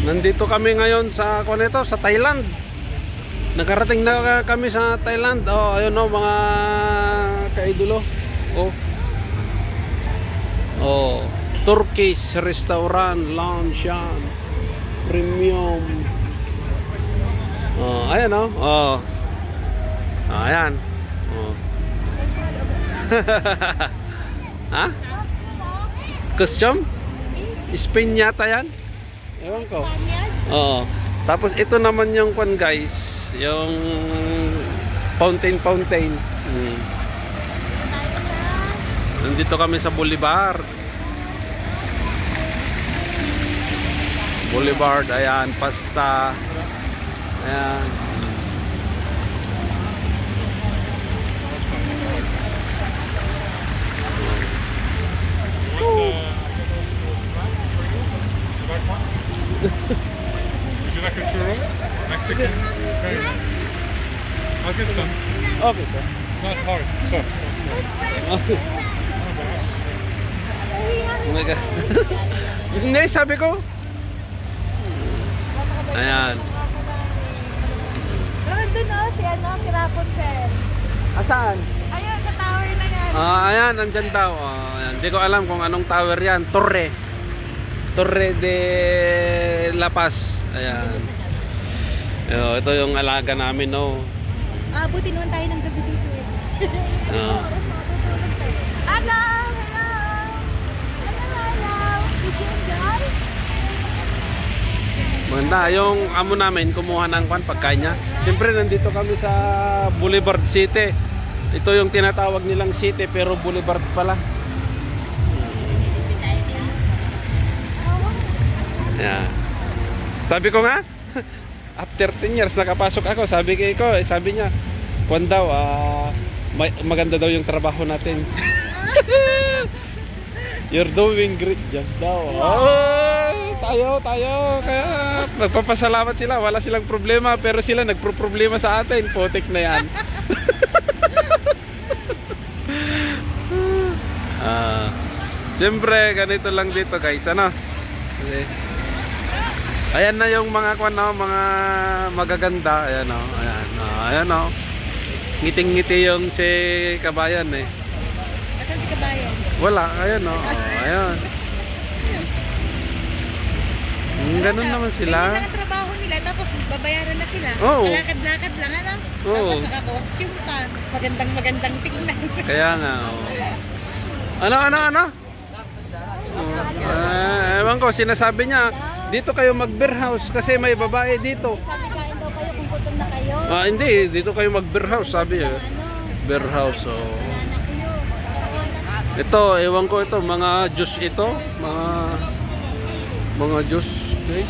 Nandito kami ngayon sa sa Thailand. Nakarating na kami sa Thailand. Oh, ayun oh, mga kaidolo. Oh. Oh, Turkish restaurant, lounge yan. Premium. Oh, ayan oh. Oh. Oh, ayan. Oh. Ha? Custom? Spain yata yan? Ewan ko. Oo. Tapos ito naman yung kwan guys, yung fountain. Nandito kami sa Boulevard. Boulevard, ayan, pasta. Ayan. Would you like a churro? Mexican? Spain? I'll get some. Okay, sir. It's not hard. Soft. Okay. Oh my God. Hindi, sabi ko. Ayan. Doon si Rapunzel. Asaan? Ayun, sa tower na yan. Ayan, nandyan daw. Ayan. Hindi ko alam kung anong tower yan. Torre de La Paz. Ayan. Ito yung alaga namin, no. Buti naman tayo ng gabi dito eh. Hello! Maganda. Yung amo namin, kumuha ng pagkain niya. Siyempre, nandito kami sa Boulevard City. Ito yung tinatawag nilang city, pero Boulevard pala. Yeah. Sabi ko nga, after 10 years nakapasok ako, sabi ko, sabi niya, kung daw, maganda daw yung trabaho natin. You're doing great job daw. Oh, tayo. Kaya nagpapasalamat sila, wala silang problema, pero sila nagpro-problema sa atin. Putik na yan. Siyempre, ganito lang dito guys, ano? Okay. Ayan na yung mga mga magaganda. Ayan oh, ayan oh. Ngiting-ngiti yung si Kabayan eh. Asan si Kabayan? Wala, ayan oh. Ayan. Ganun naman sila. Ganyan lang ang trabaho nila, tapos babayaran na sila. Oo. Lakad-lakad lang ano. Oo. Tapos naka-costume pa. Magandang tingnan. Kaya nga oh. Ano? Ewan ko, sinasabi niya dito kayo mag-beer house kasi may babae dito. Sabi kain daw kayo kung gutom na kayo. Hindi, dito kayo mag-beer house, sabi niya. Beer house, oh. Ito, ewan ko ito, mga juice ito, mga juice, guys.